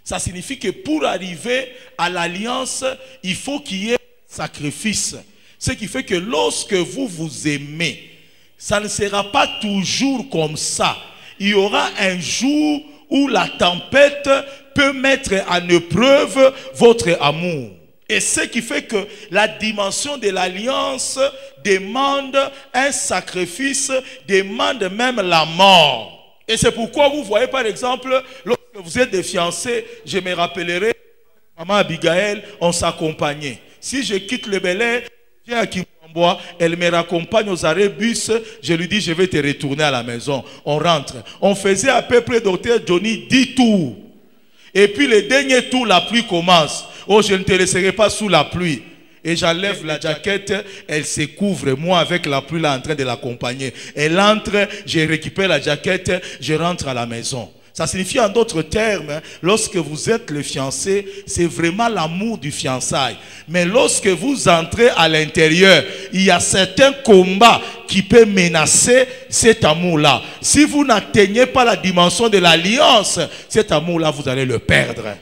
Speaker 1: Ça signifie que pour arriver à l'alliance, il faut qu'il y ait sacrifice. Ce qui fait que lorsque vous vous aimez, ça ne sera pas toujours comme ça. Il y aura un jour où la tempête peut mettre en épreuve votre amour. Et ce qui fait que la dimension de l'alliance demande un sacrifice, demande même la mort. Et c'est pourquoi vous voyez par exemple, lorsque vous êtes des fiancés, je me rappellerai, maman Abigail, on s'accompagnait. Si je quitte le Bel-Air, je viens à Kimboua, elle me raccompagne aux arrêts bus, je lui dis je vais te retourner à la maison. On rentre. On faisait à peu près, docteur Johnny, 10 tours. Et puis le dernier tour, la pluie commence. Oh, je ne te laisserai pas sous la pluie. Et j'enlève la jaquette, elle se couvre, moi avec la pluie là en train de l'accompagner. Elle entre, je récupère la jaquette, je rentre à la maison. Ça signifie en d'autres termes, lorsque vous êtes le fiancé, c'est vraiment l'amour du fiançailles. Mais lorsque vous entrez à l'intérieur, il y a certains combats qui peuvent menacer cet amour-là. Si vous n'atteignez pas la dimension de l'alliance, cet amour-là, vous allez le perdre.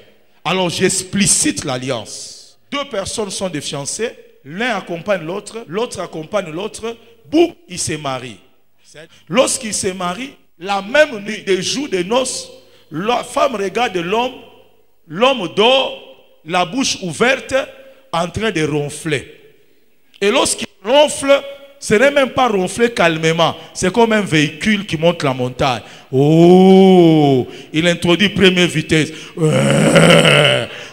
Speaker 1: Alors j'explicite l'alliance. Deux personnes sont des fiancés, l'un accompagne l'autre, l'autre accompagne l'autre, boum, ils se marient. Lorsqu'ils se marient, la même nuit, des jours de noces, la femme regarde l'homme, l'homme dort, la bouche ouverte, en train de ronfler. Et lorsqu'il ronfle, ce n'est même pas ronfler calmement, c'est comme un véhicule qui monte la montagne. Oh, il introduit première vitesse,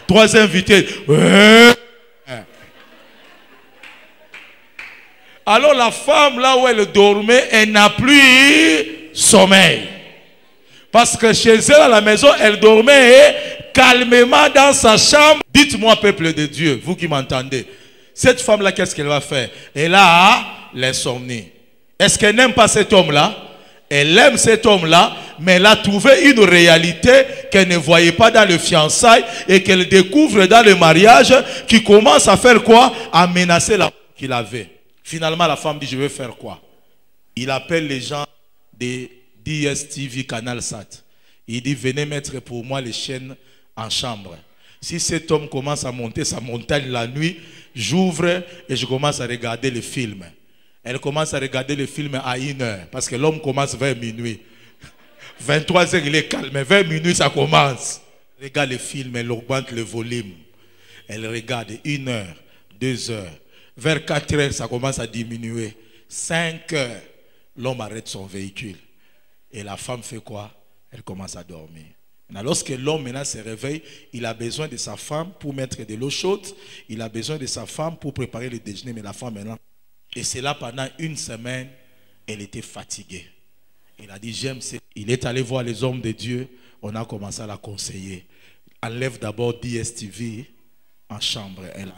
Speaker 1: troisième vitesse. Alors la femme, là où elle dormait, elle n'a plus sommeil. Parce que chez elle, à la maison, elle dormait calmement dans sa chambre. Dites-moi, peuple de Dieu, vous qui m'entendez, cette femme-là, qu'est-ce qu'elle va faire? Elle a l'insomnie. Est-ce qu'elle n'aime pas cet homme-là? Elle aime cet homme-là, mais elle a trouvé une réalité qu'elle ne voyait pas dans le fiançailles et qu'elle découvre dans le mariage qui commence à faire quoi? À menacer la qu'il avait. Finalement, la femme dit, je vais faire quoi? Il appelle les gens de DSTV Canal Sat. Il dit, venez mettre pour moi les chaînes en chambre. Si cet homme commence à monter sa montagne la nuit, j'ouvre et je commence à regarder le film. Elle commence à regarder le film à 1h, parce que l'homme commence vers minuit. 23h, il est calme, mais vers minuit, ça commence. Elle regarde le film, elle augmente le volume. Elle regarde 1h, 2h. Vers 4h, ça commence à diminuer. 5h, l'homme arrête son véhicule. Et la femme fait quoi? Elle commence à dormir. Maintenant, lorsque l'homme maintenant se réveille, il a besoin de sa femme pour mettre de l'eau chaude. Il a besoin de sa femme pour préparer le déjeuner. Mais la femme maintenant, et c'est là pendant une semaine, elle était fatiguée. Il a dit, j'aime ça. Il est allé voir les hommes de Dieu. On a commencé à la conseiller. Enlève d'abord DSTV en chambre. Elle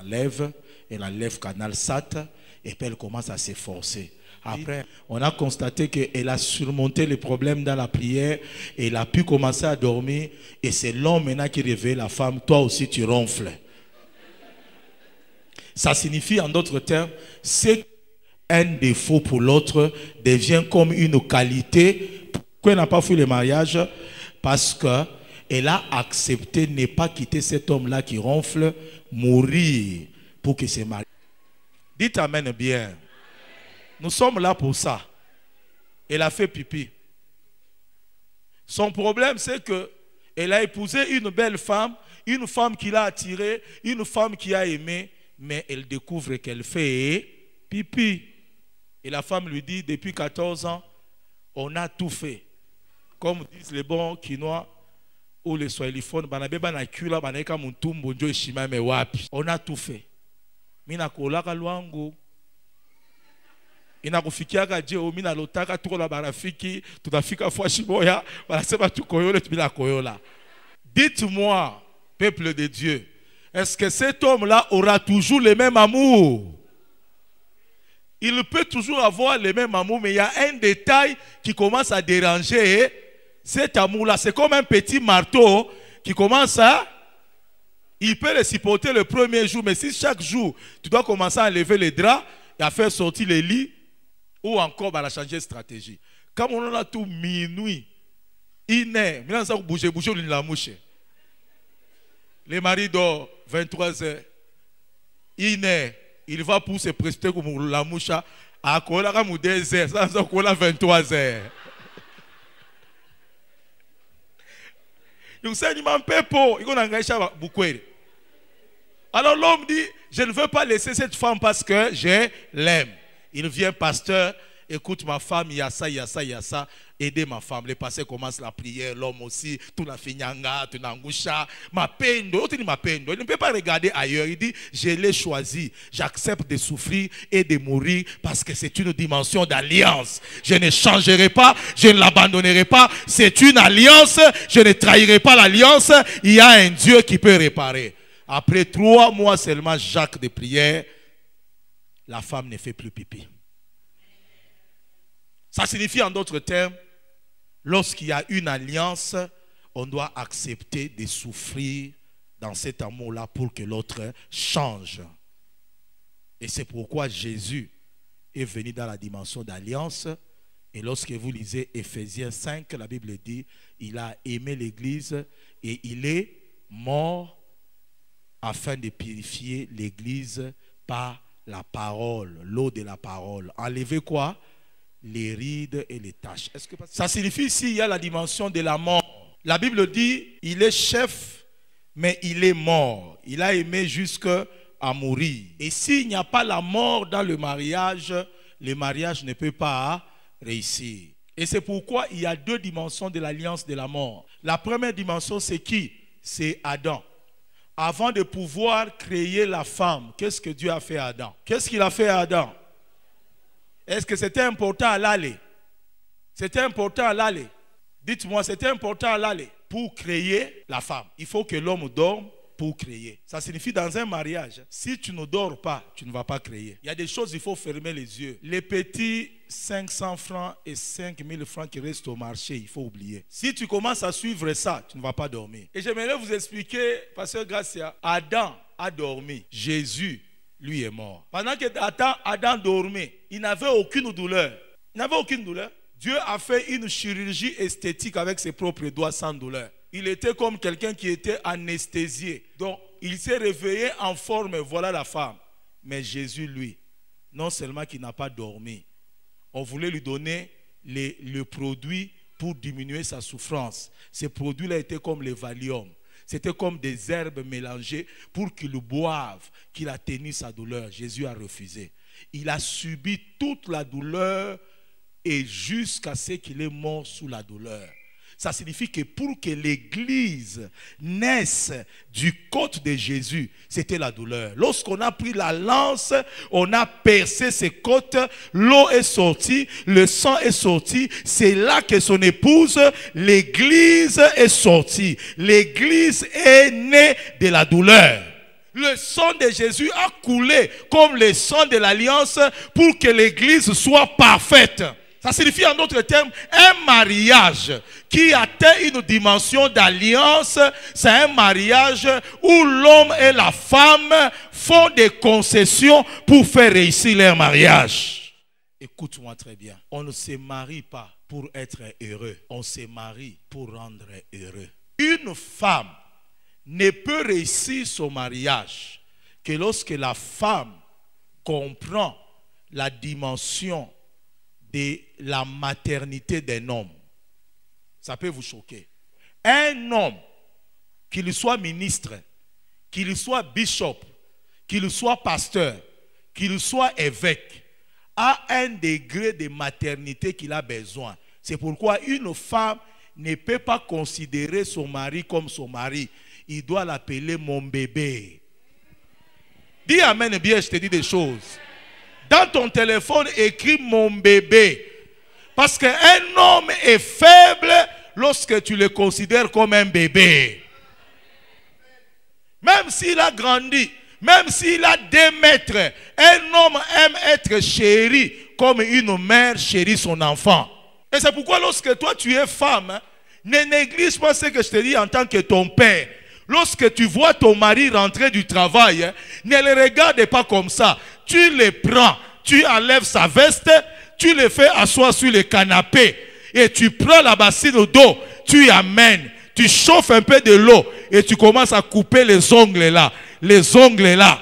Speaker 1: enlève Canal Sat. Et puis elle commence à s'efforcer. Après, on a constaté qu'elle a surmonté les problèmes dans la prière. Et elle a pu commencer à dormir. Et c'est l'homme maintenant qui réveille la femme. Toi aussi tu ronfles. Ça signifie en d'autres termes, c'est un défaut pour l'autre devient comme une qualité. Pourquoi elle n'a pas fait le mariage? Parce qu'elle a accepté de ne pas quitter cet homme-là qui ronfle, mourir pour qu'il se marie. Dites amen bien. Nous sommes là pour ça. Elle a fait pipi. Son problème, c'est qu'elle a épousé une belle femme, une femme qui l'a attirée, une femme qui a aimé, mais elle découvre qu'elle fait pipi. Et la femme lui dit, depuis 14 ans, on a tout fait. Comme disent les bons Quinois ou les Swahiliphones, on a tout fait. Mina kolaka luangu. Inakufikiaka jeo mina lotaka tuko la barafiki, tutafika fois shiboya, wanasema tukoyole tubila koyola. Dites-moi, peuple de Dieu, est-ce que cet homme-là aura toujours le même amour? Il peut toujours avoir le même amour, mais il y a un détail qui commence à déranger cet amour-là. C'est comme un petit marteau qui commence à... Il peut le supporter le premier jour, mais si chaque jour, tu dois commencer à enlever les draps et à faire sortir les lits, ou encore bah, la changer de stratégie. Quand on a tout minuit, il est, maintenant ça bouger, la mouche. Les maris dort 23h. Il va pour se prester comme la mouche à Kola 2h, ça Kola 23h. Donc ça, il m'a peu pour. Il a beaucoup. Alors l'homme dit, je ne veux pas laisser cette femme parce que je l'aime. Il vient, pasteur, écoute ma femme, il y a ça, il y a ça, il y a ça. Aidez ma femme. Les pasteurs commencent la prière, l'homme aussi, tout la finyanga, tout l'angusha. Ma peine, l'autre dit ma peine. Il ne peut pas regarder ailleurs. Il dit, je l'ai choisi. J'accepte de souffrir et de mourir parce que c'est une dimension d'alliance. Je ne changerai pas, je ne l'abandonnerai pas. C'est une alliance, je ne trahirai pas l'alliance. Il y a un Dieu qui peut réparer. Après 3 mois seulement, Jacques de prière, la femme ne fait plus pipi. Ça signifie en d'autres termes, lorsqu'il y a une alliance, on doit accepter de souffrir dans cet amour-là pour que l'autre change. Et c'est pourquoi Jésus est venu dans la dimension d'alliance. Et lorsque vous lisez Éphésiens 5, la Bible dit, il a aimé l'Église et il est mort afin de purifier l'Église par la parole, l'eau de la parole. Enlever quoi? Les rides et les taches. Ça signifie ici, il y a la dimension de la mort. La Bible dit, il est chef, mais il est mort. Il a aimé jusqu'à mourir. Et s'il n'y a pas la mort dans le mariage ne peut pas réussir. Et c'est pourquoi il y a 2 dimensions de l'alliance de la mort. La première dimension, c'est qui? C'est Adam. Avant de pouvoir créer la femme, qu'est-ce que Dieu a fait à Adam? Qu'est-ce qu'il a fait à Adam? Est-ce que c'était important à l'aller? C'était important à l'aller. Dites-moi, c'était important à l'aller pour créer la femme. Il faut que l'homme dorme pour créer. Ça signifie dans un mariage, si tu ne dors pas, tu ne vas pas créer. Il y a des choses, il faut fermer les yeux. Les petits 500 francs et 5000 francs qui restent au marché, il faut oublier. Si tu commences à suivre ça, tu ne vas pas dormir. Et j'aimerais vous expliquer, pasteur Gracia, Adam a dormi. Jésus, lui, est mort. Pendant que Adam dormait, il n'avait aucune douleur. Il n'avait aucune douleur. Dieu a fait une chirurgie esthétique avec ses propres doigts sans douleur. Il était comme quelqu'un qui était anesthésié. Donc, il s'est réveillé en forme, voilà la femme. Mais Jésus, lui, non seulement qu'il n'a pas dormi, on voulait lui donner le produit pour diminuer sa souffrance. Ces produits-là étaient comme les Valium. C'était comme des herbes mélangées pour qu'il boive, qu'il atténue sa douleur. Jésus a refusé. Il a subi toute la douleur et jusqu'à ce qu'il est mort sous la douleur. Ça signifie que pour que l'Église naisse du côte de Jésus, c'était la douleur. Lorsqu'on a pris la lance, on a percé ses côtes, l'eau est sortie, le sang est sorti. C'est là que son épouse, l'Église, est sortie. L'Église est née de la douleur. Le sang de Jésus a coulé comme le sang de l'Alliance pour que l'Église soit parfaite. Ça signifie en d'autres termes, un mariage qui atteint une dimension d'alliance, c'est un mariage où l'homme et la femme font des concessions pour faire réussir leur mariage. Écoute-moi très bien, on ne se marie pas pour être heureux, on se marie pour rendre heureux. Une femme ne peut réussir son mariage que lorsque la femme comprend la dimension de la maternité d'un homme. Ça peut vous choquer. Un homme, qu'il soit ministre, qu'il soit bishop, qu'il soit pasteur, qu'il soit évêque, a un degré de maternité qu'il a besoin. C'est pourquoi une femme ne peut pas considérer son mari comme son mari. Il doit l'appeler mon bébé. Dis amen bien, je te dis des choses. Dans ton téléphone, écris mon bébé. Parce qu'un homme est faible lorsque tu le considères comme un bébé. Même s'il a grandi, même s'il a 2 mètres, un homme aime être chéri comme une mère chérit son enfant. Et c'est pourquoi lorsque toi tu es femme, ne néglige pas ce que je te dis en tant que ton père. Lorsque tu vois ton mari rentrer du travail, ne le regarde pas comme ça. Tu le prends, tu enlèves sa veste, tu les fais asseoir sur le canapé et tu prends la bassine d'eau, tu y amènes, tu chauffes un peu de l'eau et tu commences à couper les ongles là. Les ongles là.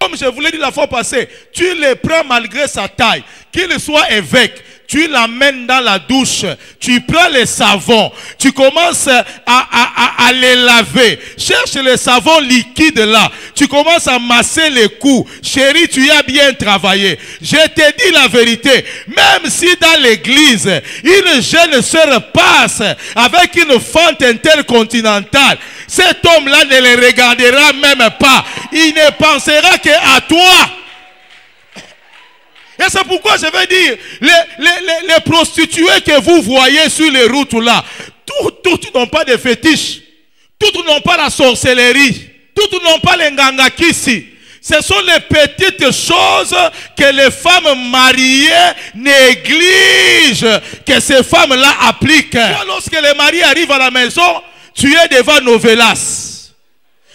Speaker 1: Comme je vous l'ai dit la fois passée, tu les prends malgré sa taille, qu'il soit évêque. Tu l'amènes dans la douche, tu prends les savons, tu commences à les laver. Cherche les savons liquides là, tu commences à masser les coups. Chérie, tu as bien travaillé. Je te dis la vérité, même si dans l'église, une jeune sœur passe avec une fente intercontinentale, cet homme-là ne les regardera même pas. Il ne pensera qu'à toi. Et c'est pourquoi je vais dire, les prostituées que vous voyez sur les routes là, toutes n'ont pas de fétiche, toutes n'ont pas la sorcellerie, toutes n'ont pas les ngangakisi. Ce sont les petites choses que les femmes mariées négligent, que ces femmes-là appliquent. Lorsque les maris arrivent à la maison, tu es devant Novelas.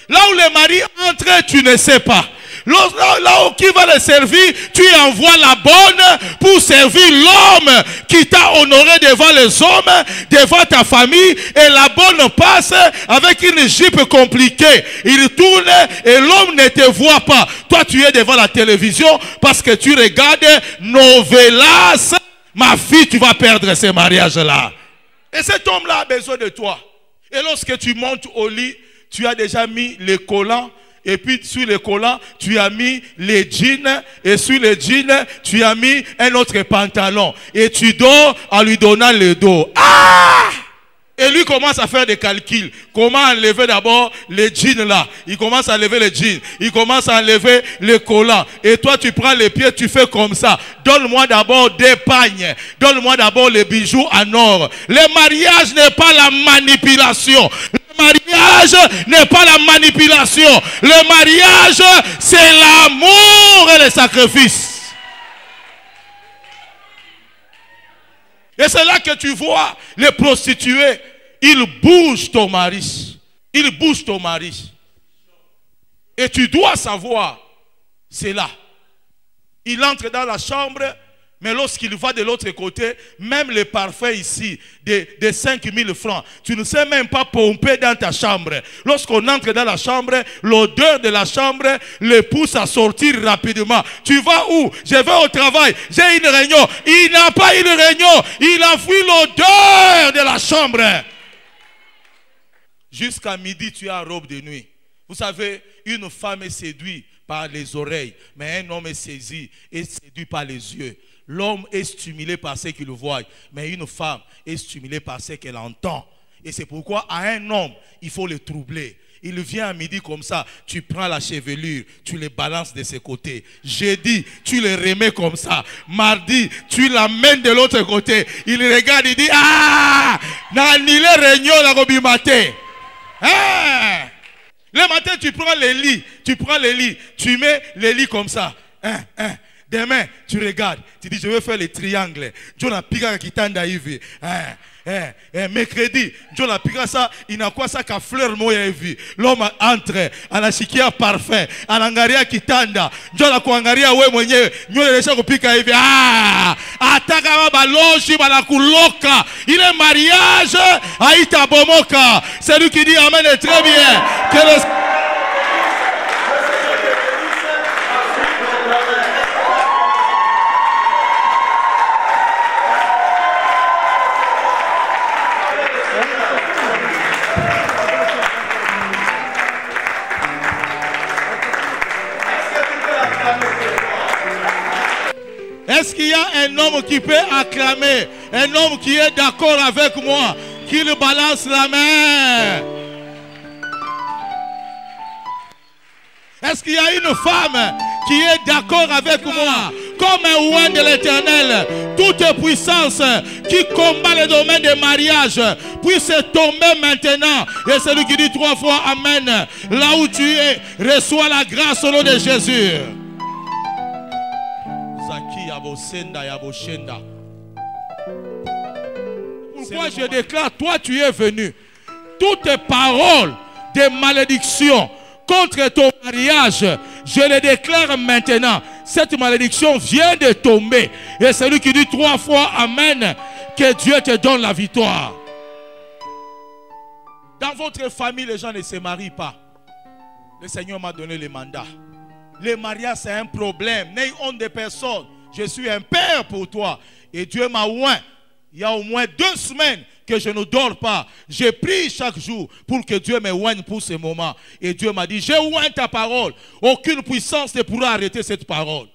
Speaker 1: Là où les maris entrent, tu ne sais pas. Là où qui va le servir, tu envoies la bonne pour servir l'homme qui t'a honoré devant les hommes, devant ta famille, et la bonne passe avec une jupe compliquée. Il tourne et l'homme ne te voit pas. Toi, tu es devant la télévision parce que tu regardes Novelas. Ma fille, tu vas perdre ce mariage-là. Et cet homme-là a besoin de toi. Et lorsque tu montes au lit, tu as déjà mis les collants. Et puis sur les collants, tu as mis les jeans. Et sur les jeans, tu as mis un autre pantalon. Et tu dors en lui donnant le dos. Ah! Et lui commence à faire des calculs. Comment enlever d'abord les jeans là? Il commence à enlever les jeans. Il commence à enlever les collants. Et toi, tu prends les pieds, tu fais comme ça. Donne-moi d'abord des pagnes. Donne-moi d'abord les bijoux en or. Le mariage n'est pas la manipulation. Le mariage n'est pas la manipulation. Le mariage, c'est l'amour et le sacrifice. Et c'est là que tu vois les prostituées. Ils bougent ton mari. Ils bougent ton mari. Et tu dois savoir, c'est là. Il entre dans la chambre, mais lorsqu'il va de l'autre côté, même les parfums ici, de 5 000 francs, tu ne sais même pas pomper dans ta chambre. Lorsqu'on entre dans la chambre, l'odeur de la chambre le pousse à sortir rapidement. Tu vas où? Je vais au travail, j'ai une réunion. Il n'a pas une réunion, il a fui l'odeur de la chambre. Jusqu'à midi, tu es en robe de nuit. Vous savez, une femme est séduite par les oreilles, mais un homme est saisi et séduit par les yeux. L'homme est stimulé par ce qu'il voit, mais une femme est stimulée par ce qu'elle entend. Et c'est pourquoi à un homme, il faut le troubler. Il vient à midi comme ça, tu prends la chevelure, tu le balances de ses côtés. Jeudi, tu le remets comme ça. Mardi, tu l'amènes de l'autre côté. Il regarde, il dit, ah, nani le réunion la robimate. Ah! Le matin, tu prends les lits, tu mets les lits comme ça. Demain, tu regardes, tu dis, je vais faire les triangles. John Piga kitanda hivi. Mercredi, John Piga ça, il n'a quoi ça qu'à fleur moya hivi. L'homme entre, anashikia parfait, anangaria kitanda. John a kuangaria we mwenyewe, nyole lesha kupika hivi. Ah! Ataka baloji balakuloka. Il est mariage, aïta bomoka. C'est lui qui dit amen est très bien. Est-ce qu'il y a un homme qui peut acclamer? Un homme qui est d'accord avec moi? Qu'il balance la main. Est-ce qu'il y a une femme qui est d'accord avec moi? Comme un roi de l'Éternel, toute puissance qui combat le domaine des mariages puisse tomber maintenant. Et celui qui dit 3 fois Amen, là où tu es, reçois la grâce au nom de Jésus. Pourquoi je déclare, toi tu es venu. Toutes paroles de malédiction contre ton mariage, je les déclare maintenant. cette malédiction vient de tomber. Et celui qui dit 3 fois Amen, que Dieu te donne la victoire. Dans votre famille, les gens ne se marient pas. Le Seigneur m'a donné le mandat. Le mariage, c'est un problème. N'ayez honte de personne. Je suis un père pour toi. Et Dieu m'a oint. Il y a au moins 2 semaines que je ne dors pas. J'ai prié chaque jour pour que Dieu me oigne pour ce moment. Et Dieu m'a dit, j'ai oint ta parole. Aucune puissance ne pourra arrêter cette parole.